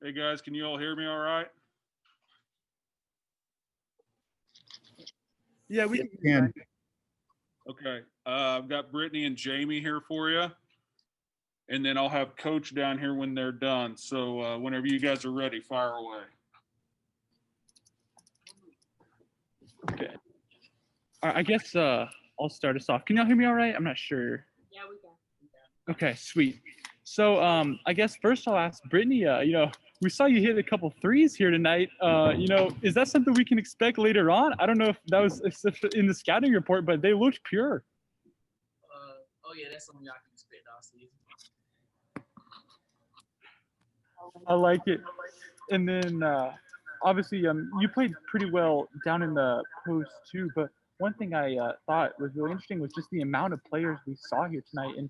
Hey guys, can you all hear me all right? Yeah, we can. Okay. I've got Brittany and Jamie here for you. And then I'll have Coach down here when they're done. So whenever you guys are ready, fire away. Okay. All right, I guess I'll start us off. Can y'all hear me all right? I'm not sure. Yeah, we can. Okay, sweet. So I guess first I'll ask Brittany, we saw you hit a couple threes here tonight. Is that something we can expect later on? I don't know if that was in the scouting report, but they looked pure. Yeah, that's something y'all can expect all season. I like it. And then obviously you played pretty well down in the post too, but one thing I thought was really interesting was just the amount of players we saw here tonight. And,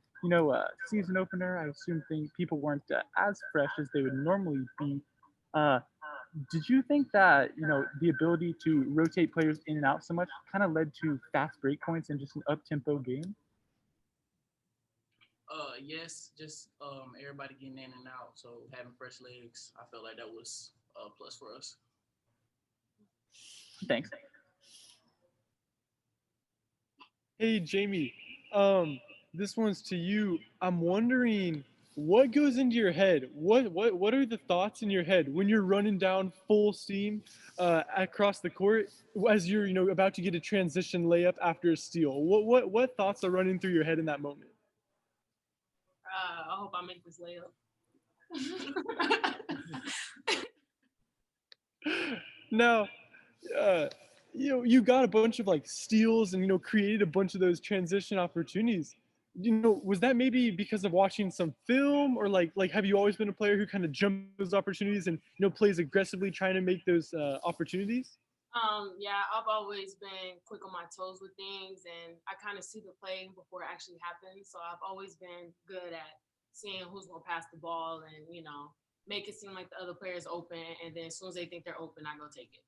season opener, I assume people weren't as fresh as they would normally be. Did you think that, the ability to rotate players in and out so much kind of led to fast break points and just an up-tempo game? Yes, just everybody getting in and out. So having fresh legs, I felt like that was a plus for us. Thanks. Hey, Jamie, this one's to you. I'm wondering what goes into your head. What are the thoughts in your head when you're running down full steam across the court as you're about to get a transition layup after a steal? What thoughts are running through your head in that moment? I hope I make this layup. Now, you got a bunch of steals and created a bunch of those transition opportunities. Was that maybe because of watching some film, or like have you always been a player who kind of jumps those opportunities and plays aggressively trying to make those opportunities? Yeah, I've always been quick on my toes with things, and I kind of see the play before it actually happens. So I've always been good at seeing who's gonna pass the ball and make it seem like the other player's open, and then as soon as they think they're open, I go take it.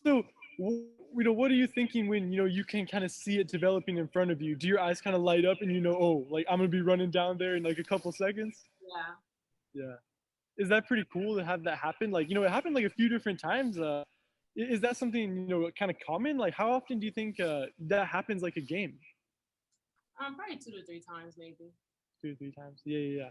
So, what are you thinking when you can kind of see it developing in front of you? Do your eyes kind of light up and oh, like I'm gonna be running down there in like a couple seconds? Yeah. Yeah. Is that pretty cool to have that happen? It happened like a few different times. Is that something kind of common? Like, how often do you think that happens like a game? Probably 2 to 3 times, maybe. 2 to 3 times. Yeah.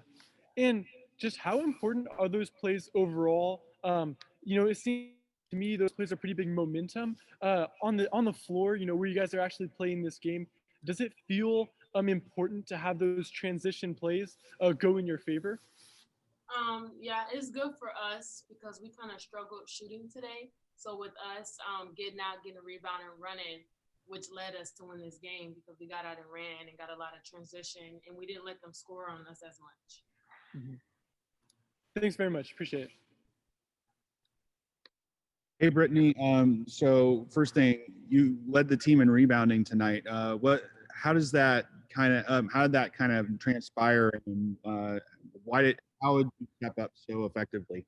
And just how important are those plays overall? It seems to me those plays are pretty big momentum on the floor. Where you guys are actually playing this game. Does it feel important to have those transition plays go in your favor? Yeah, it's good for us because we kind of struggled shooting today. So with us getting out, getting a rebound, and running, which led us to win this game because we got out and ran and got a lot of transition, and we didn't let them score on us as much. Mm-hmm. Thanks very much. Appreciate it. Hey, Brittany. So first thing, you led the team in rebounding tonight. How did that kind of transpire, and how would you step up so effectively?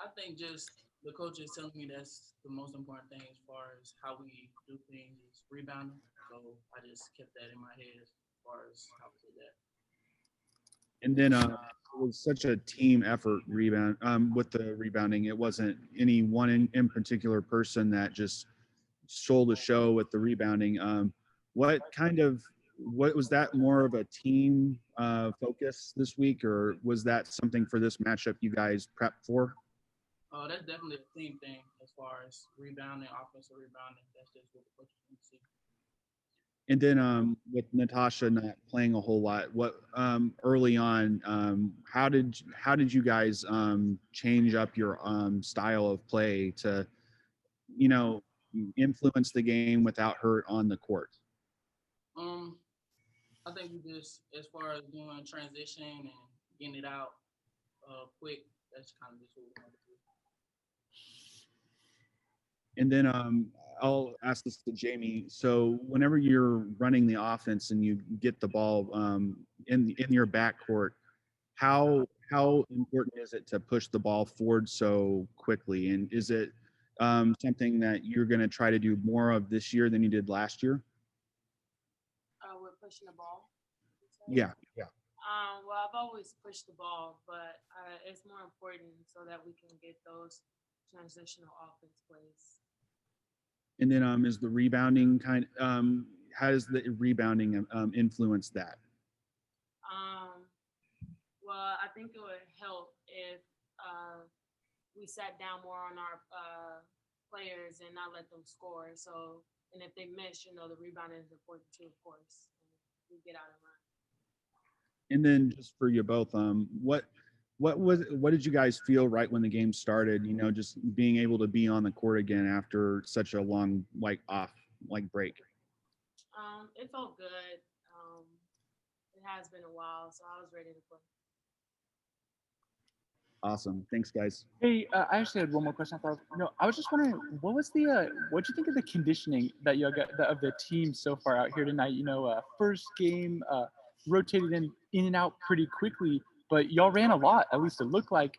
I think just the coach is telling me that's the most important thing as far as how we do things is rebounding. So I just kept that in my head as far as how to do that. And then it was such a team effort rebound with the rebounding. It wasn't any one in particular person that just stole the show with the rebounding. What was that more of a team focus this week, or was that something for this matchup you guys prepped for? That's definitely a team thing as far as rebounding, offensive rebounding. That's just what the coaches want to see. And then with Natasha not playing a whole lot, what early on, how did you guys change up your style of play to, influence the game without her on the court? I think we just, as far as doing transition and getting it out quick, that's kind of just what we want to do. And then I'll ask this to Jamie. So whenever you're running the offense and you get the ball in your backcourt, how important is it to push the ball forward so quickly? And is it something that you're going to try to do more of this year than you did last year? We're pushing the ball. Yeah. Well, I've always pushed the ball, but it's more important so that we can get those transitional offense plays. And then is the rebounding how does the rebounding influence that? Well, I think it would help if we sat down more on our players and not let them score. So, and if they miss, the rebounding is important too, of course. We get out and run. And then just for you both, what did you guys feel right when the game started? Just being able to be on the court again after such a long break. It felt good. It has been a while, so I was ready to play. Awesome. Thanks, guys. Hey, I actually had one more question. I was just wondering, what'd you think of the conditioning that you got of the team so far out here tonight? First game, rotated in and out pretty quickly, but y'all ran a lot. At least it looked like.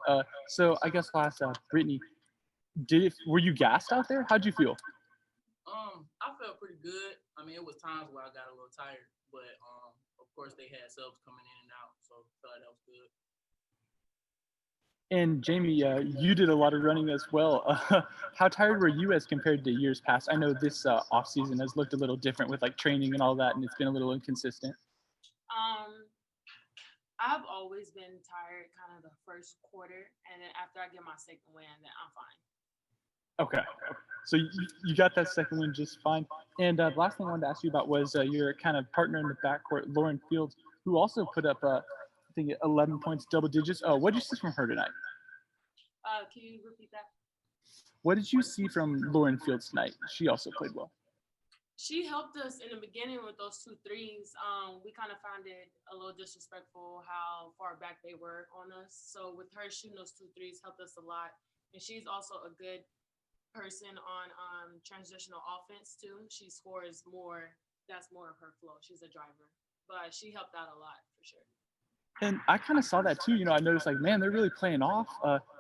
So I guess I'll ask Brittany, were you gassed out there? How'd you feel? I felt pretty good. I mean, it was times where I got a little tired, but of course they had subs coming in and out, so I felt like that was good. And Jamie, you did a lot of running as well. How tired were you as compared to years past? I know this off season has looked a little different with like training and all that, and it's been a little inconsistent. I've always been tired kind of the first quarter, and then after I get my second win, then I'm fine. Okay. So you got that second win just fine. And the last thing I wanted to ask you about was your kind of partner in the backcourt, Lauren Fields, who also put up, I think, 11 points, double digits. What did you see from her tonight? Can you repeat that? What did you see from Lauren Fields tonight? She also played well. She helped us in the beginning with those 2 threes. We kind of found it a little disrespectful how far back they were on us. So with her shooting those 2 threes helped us a lot. And she's also a good person on transitional offense too. She scores more. That's more of her flow. She's a driver. But she helped out a lot for sure. And I kind of saw that too. I noticed like, man, they're really playing off.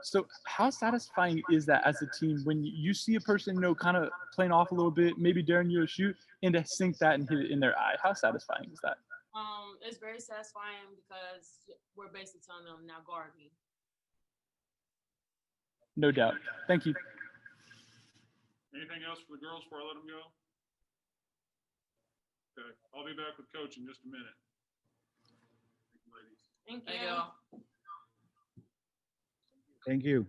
So how satisfying is that as a team when you see a person, kind of playing off a little bit, maybe daring you to shoot, and to sink that and hit it in their eye? How satisfying is that? It's very satisfying because we're basically telling them, now guard me. No doubt. Thank you. Anything else for the girls before I let them go? Okay, I'll be back with Coach in just a minute. Thank you. Thank y'all. Thank you.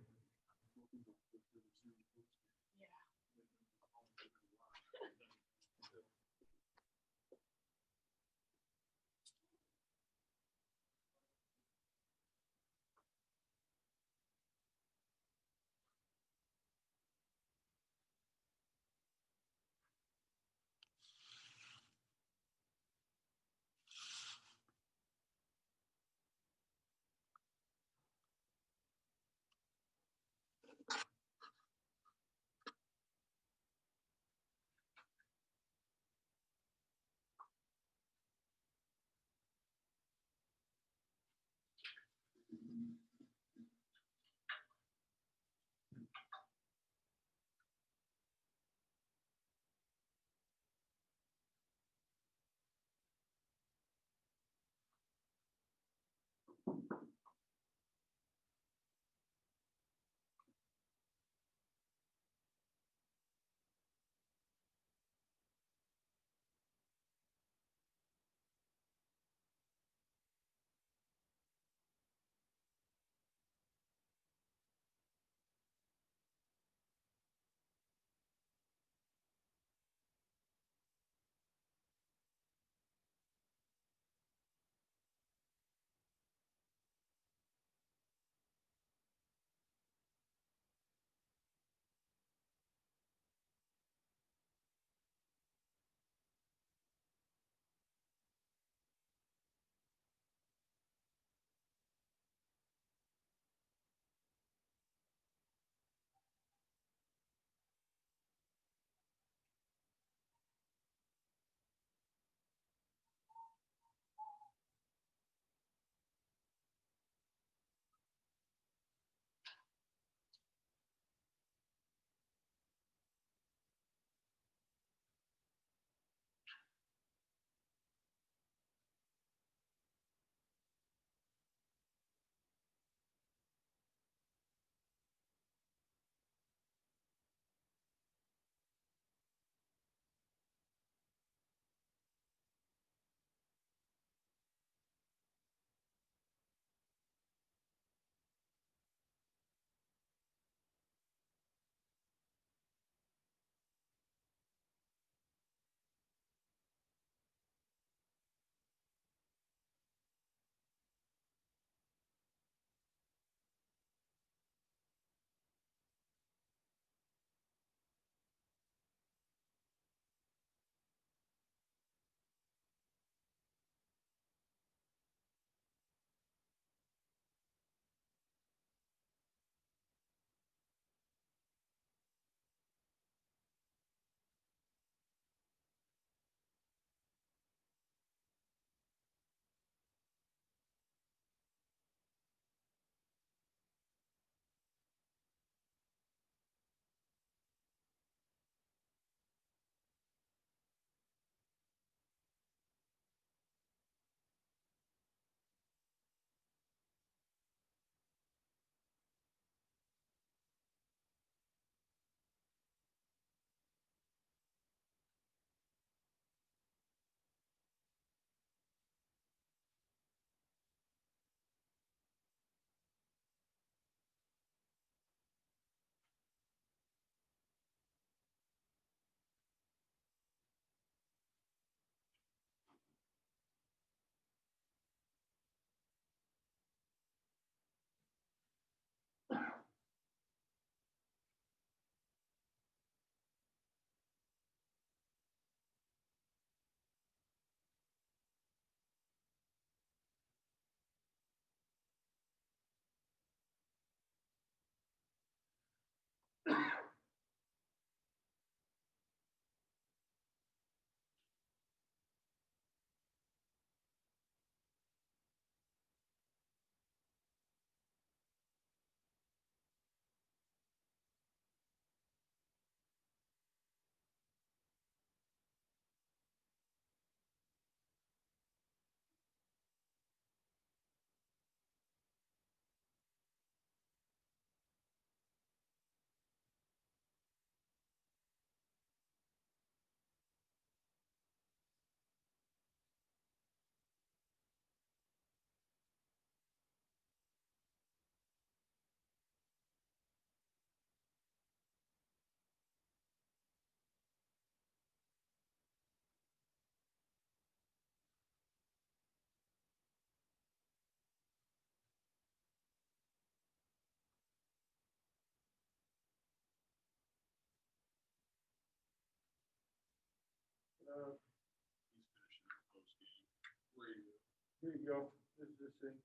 Here you go. This is the thing.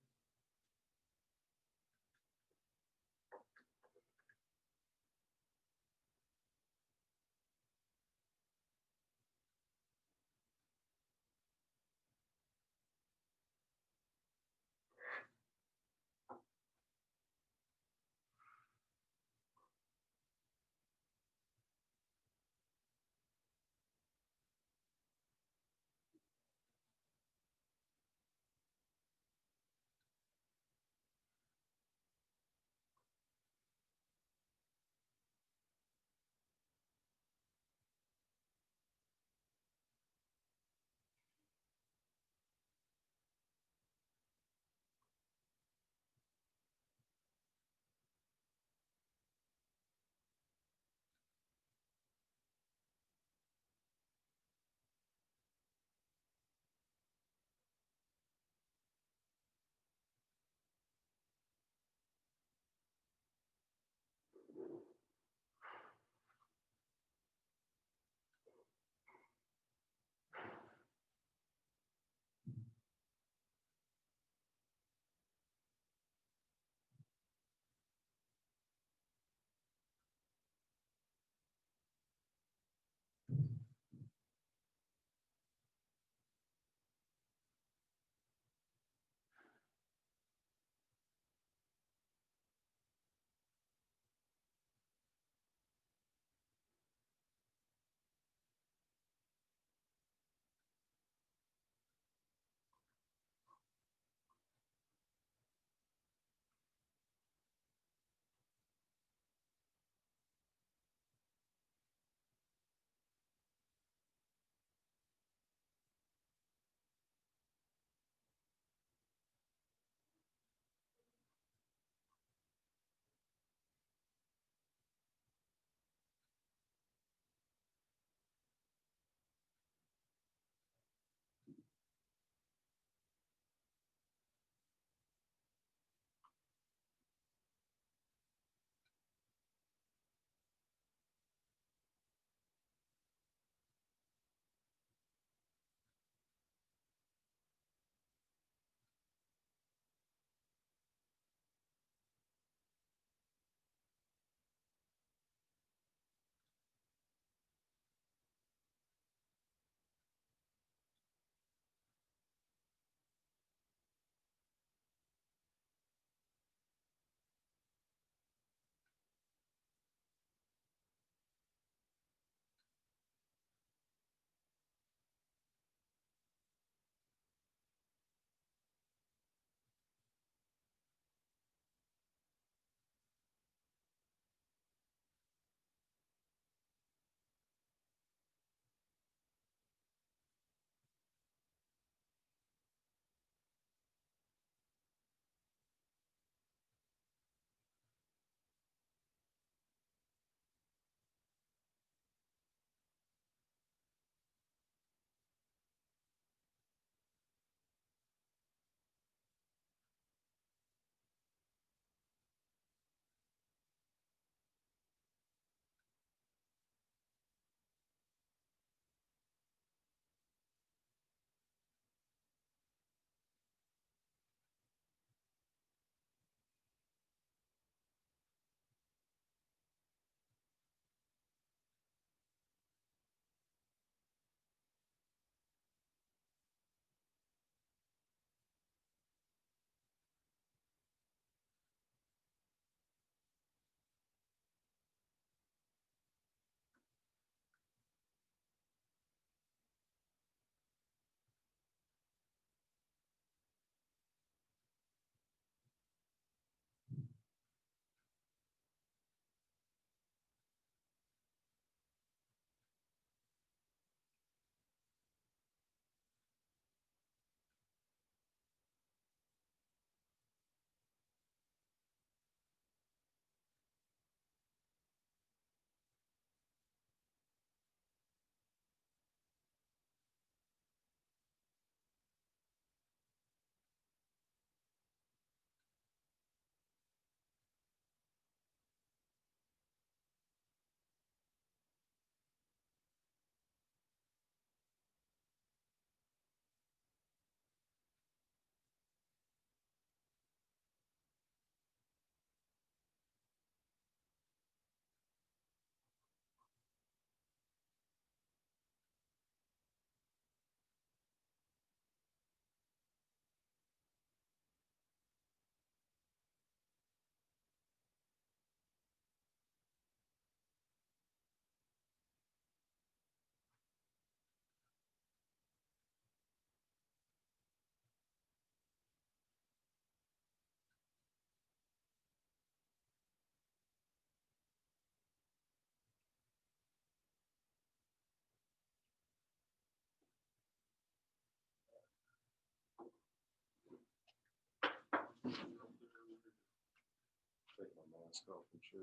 Take my mask off and sure.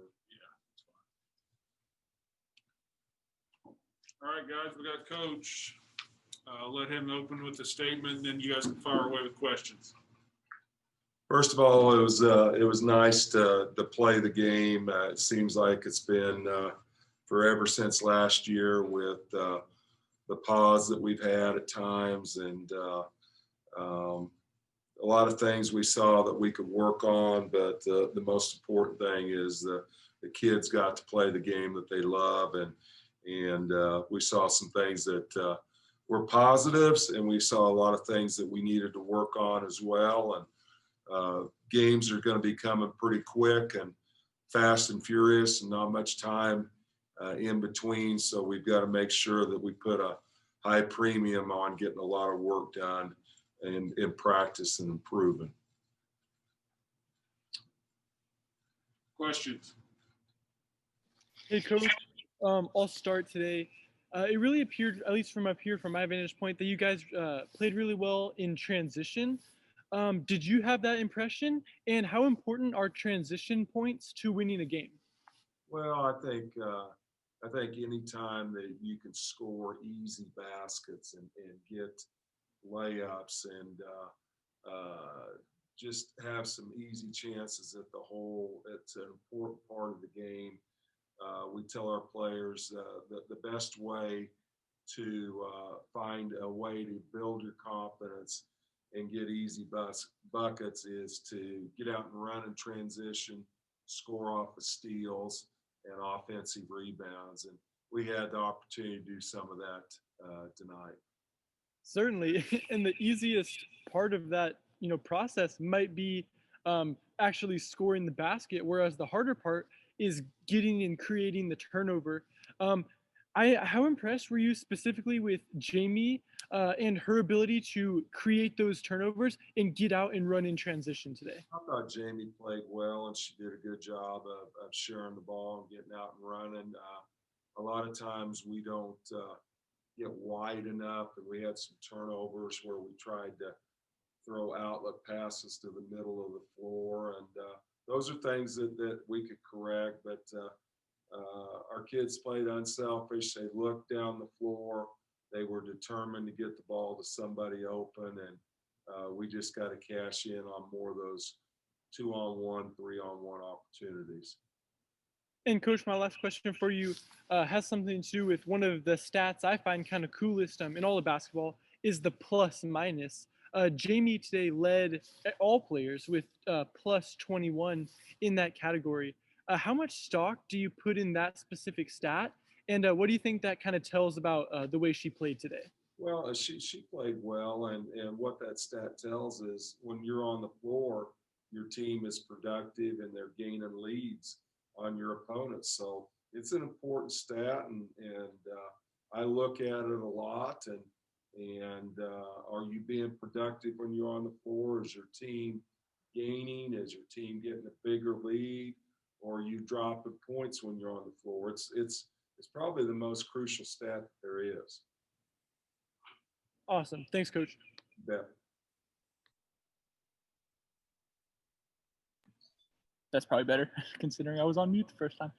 All right, guys, we got Coach. Let him open with a statement, and then you guys can fire away with questions. First of all, it was nice to play the game. It seems like it's been forever since last year with the pause that we've had at times, and a lot of things we saw that we could work on. But the most important thing is the kids got to play the game that they love, and we saw some things that were positives, and we saw a lot of things that we needed to work on as well. And games are going to be coming pretty quick and fast and furious, and not much time in between. So we've got to make sure that we put a high premium on getting a lot of work done and in practice and improving. Questions? Hey, Coach. I'll start today. It really appeared, at least from up here, from my vantage point, that you guys played really well in transition. Did you have that impression? And how important are transition points to winning a game? Well, I think any time that you can score easy baskets and get layups and just have some easy chances at the hole, it's an important part of the game. We tell our players that the best way to find a way to build your confidence and get easy buckets is to get out and run in transition, score off of steals and offensive rebounds. And we had the opportunity to do some of that tonight. Certainly. And the easiest part of that, process might be actually scoring the basket, whereas the harder part is getting and creating the turnover. How impressed were you specifically with Jamie and her ability to create those turnovers and get out and run in transition today? I thought Jamie played well, and she did a good job of sharing the ball and getting out and running. A lot of times we don't get wide enough, and we had some turnovers where we tried to throw outlet passes to the middle of the floor, and those are things that we could correct. But our kids played unselfish. They looked down the floor. They were determined to get the ball to somebody open, and we just got to cash in on more of those 2-on-1, 3-on-1 opportunities. And Coach, my last question for you has something to do with one of the stats I find kind of coolest in all of basketball is the plus minus. Jamie today led all players with plus 21 in that category. How much stock do you put in that specific stat? And what do you think that kind of tells about the way she played today? Well, she played well, and what that stat tells is when you're on the floor, your team is productive and they're gaining leads on your opponents. So it's an important stat, and I look at it a lot. And are you being productive when you're on the floor? Is your team gaining? Is your team getting a bigger lead? Or are you dropping points when you're on the floor? It's probably the most crucial stat that there is. Awesome. Thanks, Coach. Yeah. That's probably better considering I was on mute the first time.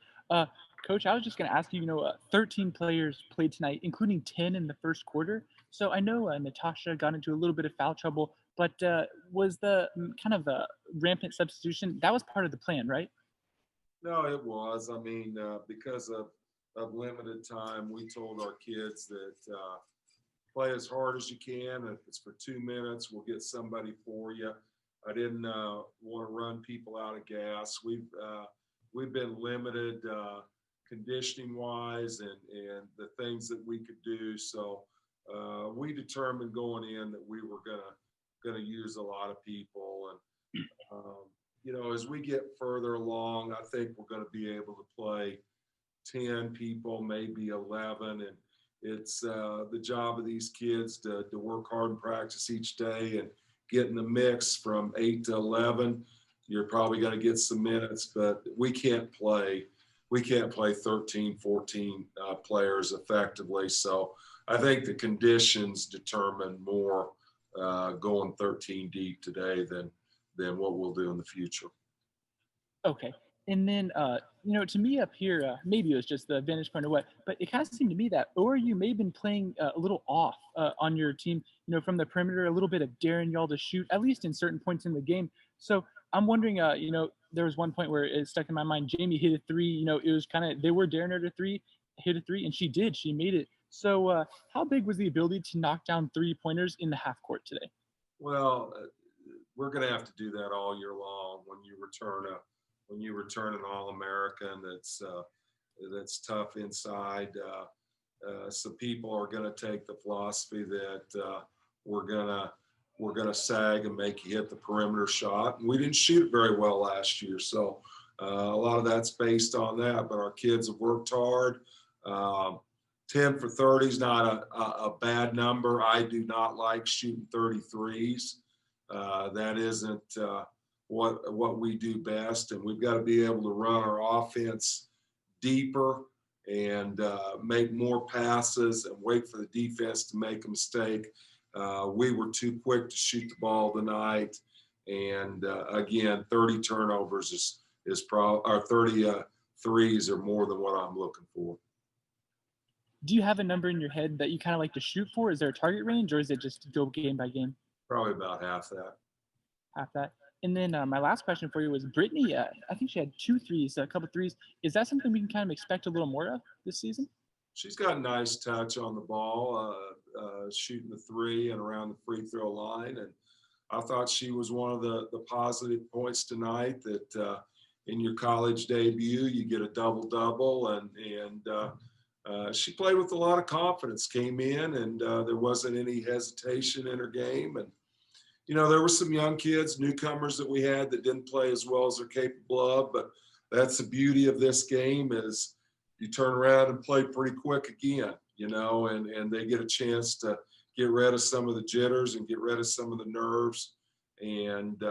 Coach, I was just going to ask you, 13 players played tonight, including 10 in the first quarter. So I know Natasha got into a little bit of foul trouble, but was the kind of rampant substitution, that was part of the plan, right? No, it was. I mean, because of limited time, we told our kids that play as hard as you can. If it's for 2 minutes, we'll get somebody for you. I didn't want to run people out of gas. We've been limited conditioning wise and the things that we could do. So we determined going in that we were gonna use a lot of people. And as we get further along, I think we're going to be able to play 10 people, maybe 11. And it's the job of these kids to work hard and practice each day and get in the mix from 8 to 11. You're probably going to get some minutes, but we can't play 13, 14 players effectively. So I think the conditions determine more going 13 deep today than than what we'll do in the future. Okay. And then, to me up here, maybe it was just the vantage point or what, but it kind of seemed to me that ORU may have been playing a little off on your team, from the perimeter, a little bit of daring y'all to shoot, at least in certain points in the game. So I'm wondering, there was one point where it stuck in my mind. Jamie hit a three, it was kind of, they were daring her to hit a three, and she did. She made it. So how big was the ability to knock down 3-pointers in the half court today? Well, we're going to have to do that all year long when you return an All-American that's tough inside. So people are going to take the philosophy that we're gonna sag and make you hit the perimeter shot. And we didn't shoot it very well last year, so a lot of that's based on that. But our kids have worked hard. 10 for 30 is not a bad number. I do not like shooting 33s. That isn't what we do best, and we've got to be able to run our offense deeper and make more passes and wait for the defense to make a mistake. We were too quick to shoot the ball tonight, and again, 30 turnovers is probably, or 30 threes are more than what I'm looking for. Do you have a number in your head that you kind of like to shoot for? Is there a target range, or is it just go game by game? Probably about half that. Half that. And then my last question for you was Brittany. I think she had 2 threes, a couple threes. Is that something we can kind of expect a little more of this season? She's got a nice touch on the ball, shooting the three and around the free throw line. And I thought she was one of the positive points tonight, that in your college debut, you get a double-double. And she played with a lot of confidence, came in, and there wasn't any hesitation in her game. And there were some young kids, newcomers that we had that didn't play as well as they're capable of, but that's the beauty of this game, is you turn around and play pretty quick again, and they get a chance to get rid of some of the jitters and get rid of some of the nerves. And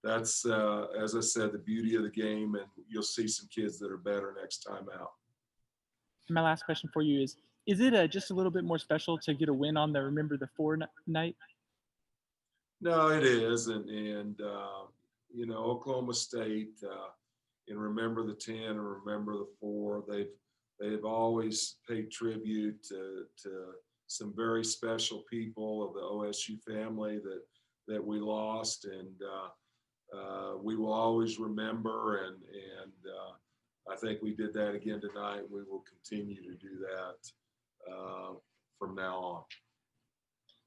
that's, as I said, the beauty of the game, and you'll see some kids that are better next time out. My last question for you is it just a little bit more special to get a win on the Remember the 4 night? No, it is. And Oklahoma State, and Remember the 10 and Remember the 4, they've always paid tribute to some very special people of the OSU family that we lost. And we will always remember. And I think we did that again tonight. And we will continue to do that from now on.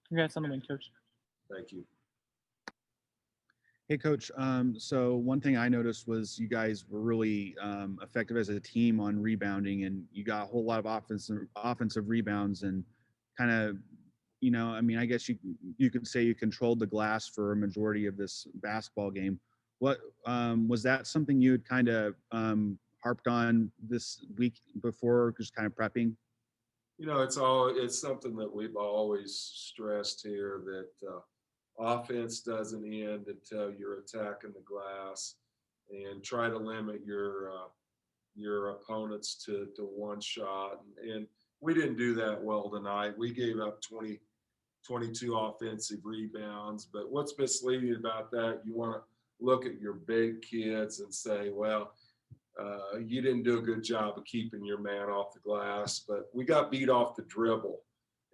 Congrats on the win, Coach. Thank you. Hey, Coach. So one thing I noticed was you guys were really effective as a team on rebounding, and you got a whole lot of offensive rebounds, and kind of, I guess you could say you controlled the glass for a majority of this basketball game. What was that something you had kind of harped on this week before, just kind of prepping? It's something that we've always stressed here, that offense doesn't end until you're attacking the glass, and try to limit your opponents to one shot. And we didn't do that well tonight. We gave up 22 offensive rebounds. But what's misleading about that, you want to look at your big kids and say, well, you didn't do a good job of keeping your man off the glass. But we got beat off the dribble.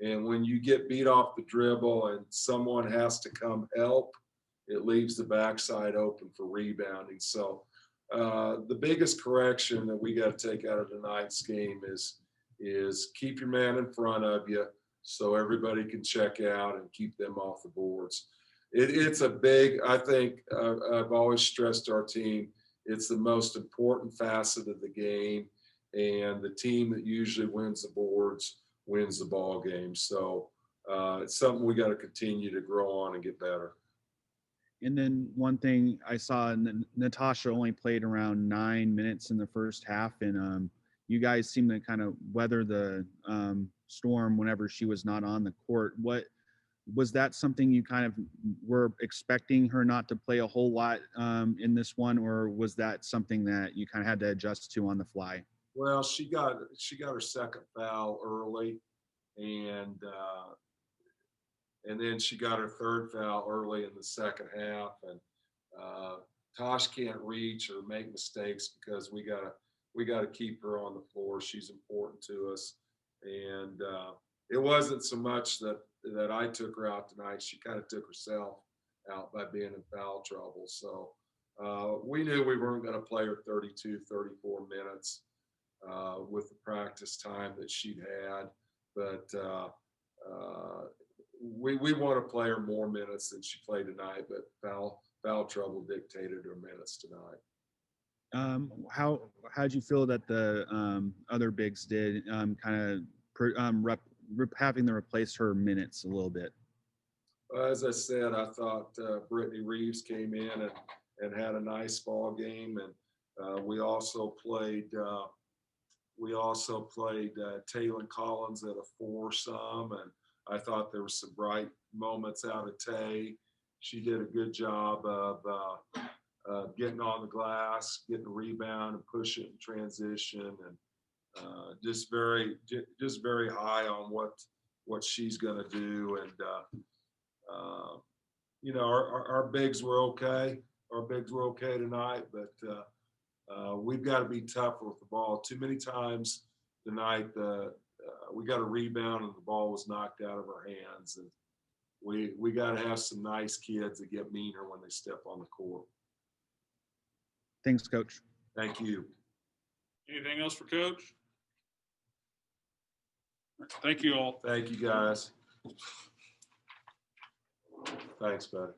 And when you get beat off the dribble and someone has to come help, it leaves the backside open for rebounding. So the biggest correction that we got to take out of tonight's game is keep your man in front of you so everybody can check out and keep them off the boards. It's a big, I think I've always stressed our team, it's the most important facet of the game, and the team that usually wins the boards wins the ball game. So it's something we got to continue to grow on and get better. And then one thing I saw, Natasha only played around 9 minutes in the first half, and you guys seem to kind of weather the storm whenever she was not on the court. What was that something you kind of were expecting her not to play a whole lot in this one, or was that something that you kind of had to adjust to on the fly? Well, she got her second foul early, and then she got her third foul early in the second half, and Tosh can't reach or make mistakes because we gotta keep her on the floor. She's important to us, and it wasn't so much that I took her out tonight. She kind of took herself out by being in foul trouble. So we knew we weren't going to play her 32, 34 minutes with the practice time that she'd had, but we want to play her more minutes than she played tonight. But foul trouble dictated her minutes tonight. How'd you feel that the other bigs did, having to replace her minutes a little bit? As I said, I thought Brittany Reeves came in and had a nice ball game, and we also played Taylor Collins at a foursome, and I thought there were some bright moments out of Tay. She did a good job of getting on the glass, getting a rebound, and push it in transition, and just very high on what she's going to do. And our bigs were okay. Our bigs were okay tonight, but we've got to be tougher with the ball. Too many times tonight, we got a rebound and the ball was knocked out of our hands, and we got to have some nice kids that get meaner when they step on the court. Thanks, Coach. Thank you. Anything else for Coach? Thank you all. Thank you, guys. Thanks, buddy.